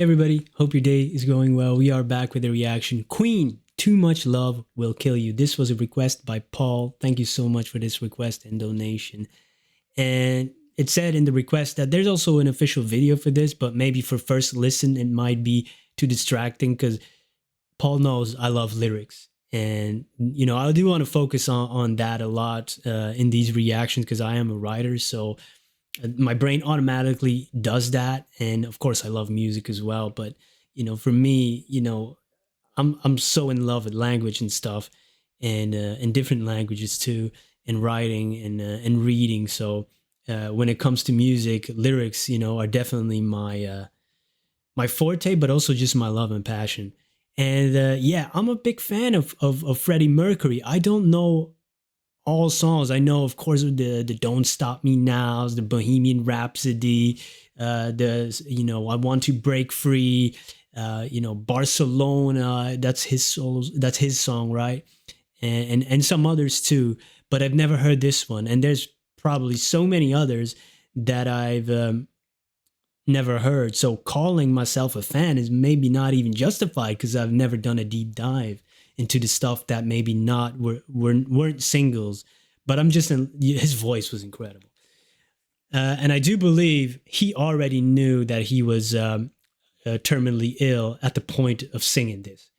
Everybody, hope your day is going well. We are back with a reaction. Queen, Too Much Love Will Kill You. This was a request by Paul. Thank you so much for this request and donation. And it said in the request that there's also an official video for this, but maybe for first listen, it might be too distracting because Paul knows I love lyrics. And, I do want to focus on that a lot in these reactions because I am a writer. So my brain automatically does that, and of course I love music as well, but for me, I'm so in love with language and stuff, and in different languages too, and writing and reading. So when it comes to music, lyrics are definitely my forte, but also just my love and passion. And yeah, I'm a big fan of Freddie Mercury. I don't know all songs. I know, of course, the "Don't Stop Me Now's," the "Bohemian Rhapsody," the "I Want to Break Free," "Barcelona." That's his solo. That's his song, right? And some others too. But I've never heard this one, and there's probably so many others that I've never heard. So calling myself a fan is maybe not even justified because I've never done a deep dive into the stuff that maybe not weren't singles. But his voice was incredible, and I do believe he already knew that he was terminally ill at the point of singing this.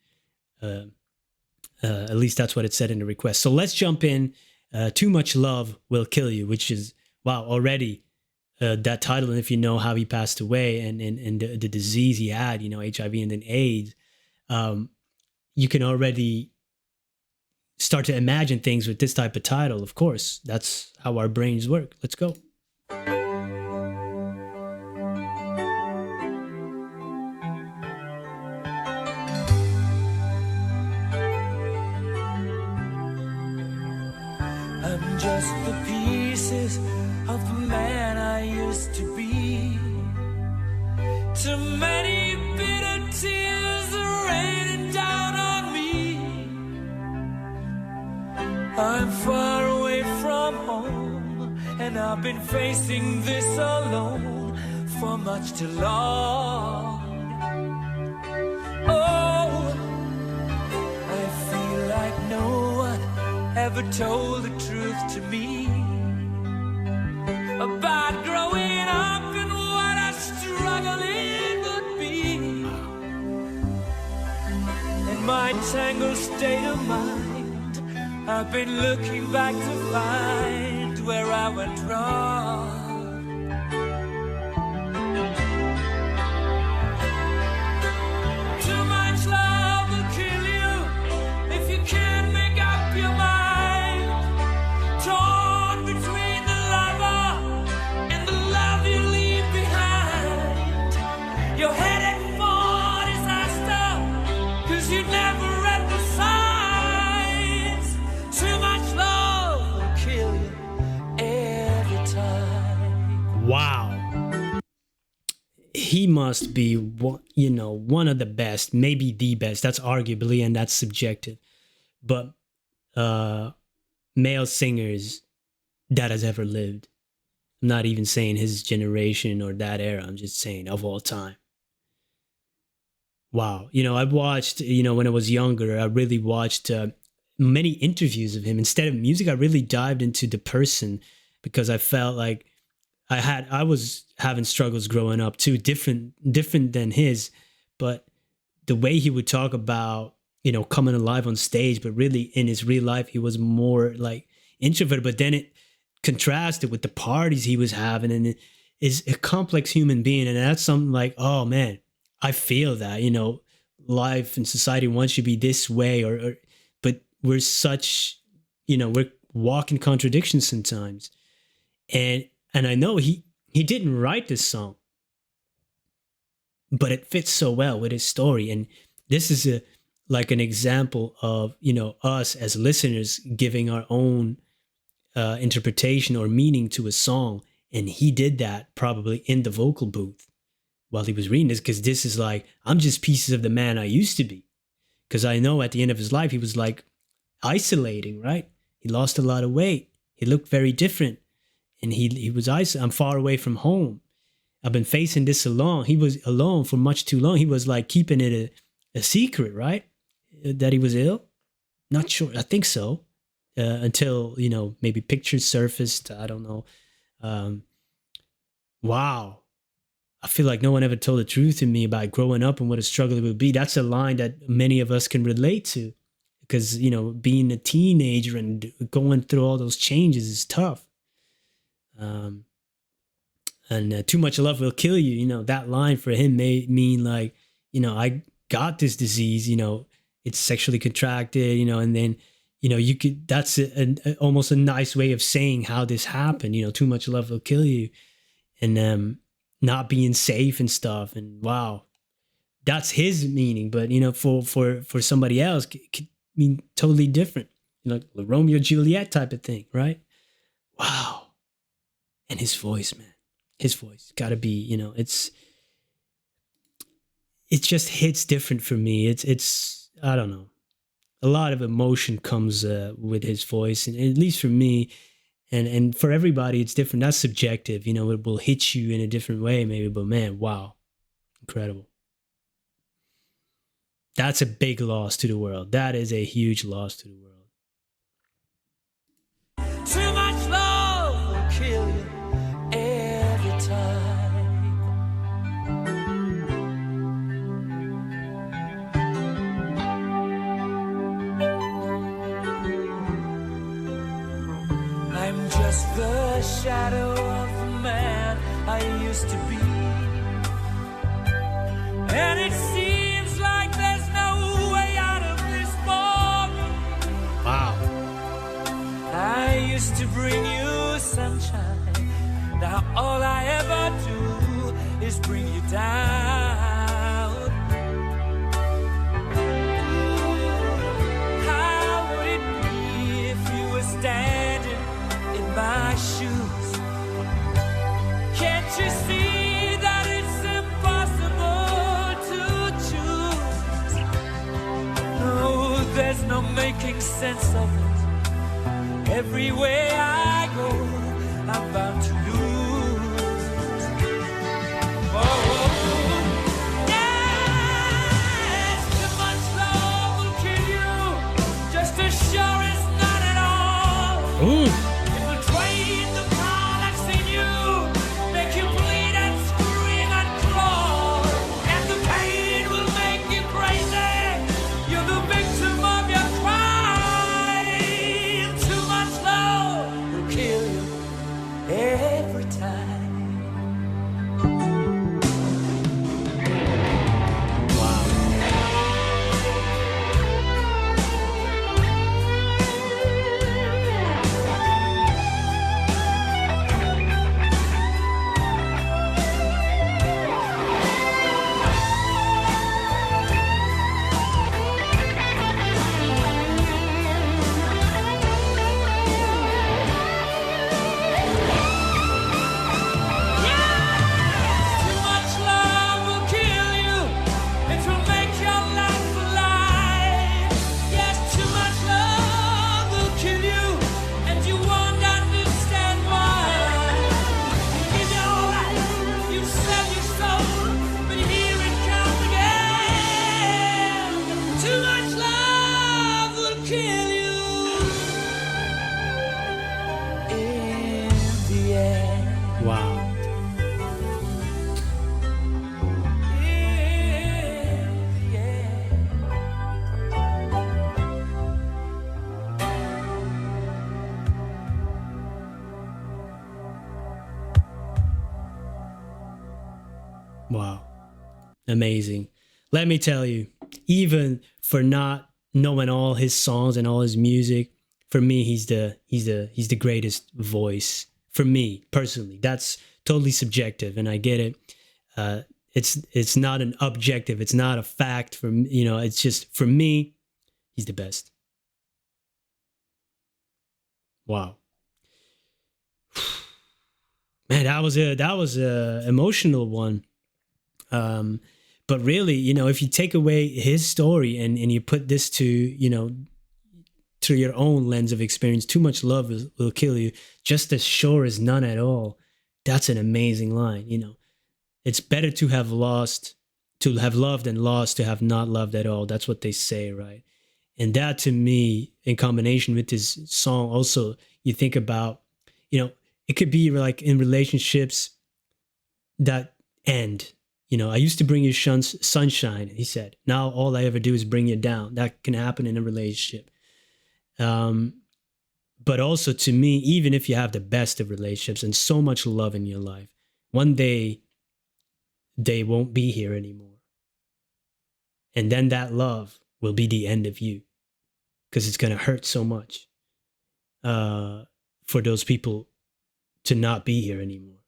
At least that's what it said in the request. So let's jump in. "Too Much Love Will Kill You," which is, wow, already that title. And if you know how he passed away and the disease he had, HIV and then AIDS, you can already start to imagine things with this type of title. Of course, that's how our brains work. Let's go. I'm just the pieces of the man I used to be. Too many bitter tears are raining down on me. I'm far away from home, and I've been facing this alone for much too long. Oh, I feel like no one ever told the truth to me about growing up and what a struggle it would be. In my tangled state of mind, I've been looking back to find where I went wrong. Too much love will kill you if you can't make up your mind. Torn between the lover and the love you leave behind. You're headed for disaster, 'cause you never read the signs. Too much love will kill you every time. Wow. He must be one of the best, maybe the best. That's arguably, and that's subjective. But male singers that has ever lived. I'm not even saying his generation or that era. I'm just saying of all time. Wow. I've watched, when I was younger, I really watched many interviews of him. Instead of music, I really dived into the person because I felt like I was having struggles growing up too, different than his, but the way he would talk about, coming alive on stage, but really in his real life, he was more like introverted, but then it contrasted with the parties he was having, and it is a complex human being. And that's something like, oh man, I feel that, life and society wants you to be this way, but we're such, we're walking contradictions sometimes. And I know he didn't write this song, but it fits so well with his story. And this is like an example of, us as listeners giving our own interpretation or meaning to a song. And he did that probably in the vocal booth while he was reading this, because this is like, I'm just pieces of the man I used to be. Because I know at the end of his life, he was like isolating, right? He lost a lot of weight. He looked very different. And he was I'm far away from home. I've been facing this alone. He was alone for much too long. He was like keeping it a secret, right? That he was ill. Not sure. I think so. Until, you know, maybe pictures surfaced. I don't know. Wow. I feel like no one ever told the truth to me about growing up and what a struggle it would be. That's a line that many of us can relate to, because, you know, being a teenager and going through all those changes is tough. And too much love will kill you. You know, that line for him may mean like, you know, I got this disease, you know, it's sexually contracted, you know, and then, you know, you could, that's almost a nice way of saying how this happened. You know, too much love will kill you. And not being safe and stuff. And wow, that's his meaning. But, you know, for somebody else, it could mean totally different. You know, the Romeo and Juliet type of thing, right? Wow. And his voice, man, his voice gotta be, you know, it just hits different for me. It's I don't know. A lot of emotion comes with his voice, and at least for me, and for everybody, it's different. That's subjective, you know. It will hit you in a different way, maybe. But man, wow, incredible. That's a big loss to the world. That is a huge loss to the world. Too much love will kill you every time. I'm just the shadow of the man I used to be. And it seems like there's no way out of this moment. Wow. I used to bring you sunshine. Now all I ever do is bring you down. How would it be if you were standing in my shoes? Can't you see that it's impossible to choose? No, there's no making sense of it. Everywhere I go, I'm bound to lose. Oh, yes, too much love will kill you, just as sure as none at all. Ooh. It will drain the power that's in you, make you bleed and scream and crawl, and the pain will make you crazy. You're the victim of your crime. Too much love will kill you every time. Too much love will kill you. It will make your life alive. Yes, too much love will kill you, and you won't understand why. You give your life, you sell your soul, but here it comes again. Too much love will kill you in the end. Wow. Wow. Amazing. Let me tell you, even for not knowing all his songs and all his music, for me, he's the greatest voice for me personally. That's totally subjective, and I get it. It's not an objective. It's not a fact for me. You know, it's just for me, he's the best. Wow. Man, that was a emotional one. But really, you know, if you take away his story and you put this to, you know, through your own lens of experience, too much love will kill you, just as sure as none at all. That's an amazing line, you know. It's better to have loved and lost to have not loved at all. That's what they say, right? And that to me, in combination with this song, also, you think about, it could be like in relationships that end. I used to bring you sunshine, he said. Now all I ever do is bring you down. That can happen in a relationship. But also to me, even if you have the best of relationships and so much love in your life, one day they won't be here anymore. And then that love will be the end of you, because it's going to hurt so much for those people to not be here anymore.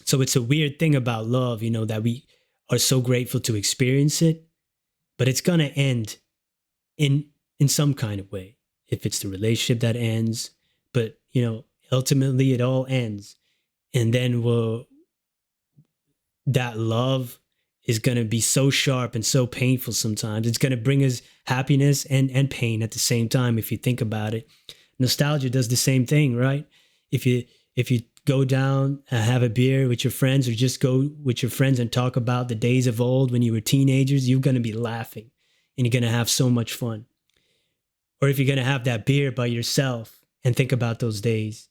So it's a weird thing about love, that we are so grateful to experience it, but it's going to end in some kind of way. If it's the relationship that ends, but ultimately it all ends. And then that love is going to be so sharp and so painful sometimes. It's going to bring us happiness and pain at the same time, if you think about it. Nostalgia does the same thing, right? If you go down and have a beer with your friends, or just go with your friends and talk about the days of old when you were teenagers, you're going to be laughing and you're going to have so much fun. Or if you're going to have that beer by yourself and think about those days,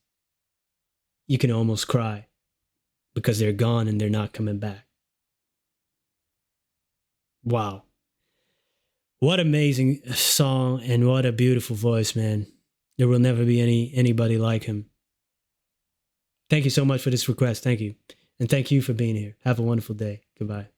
you can almost cry because they're gone and they're not coming back. Wow. What amazing song, and what a beautiful voice, man. There will never be anybody like him. Thank you so much for this request. Thank you. And thank you for being here. Have a wonderful day. Goodbye.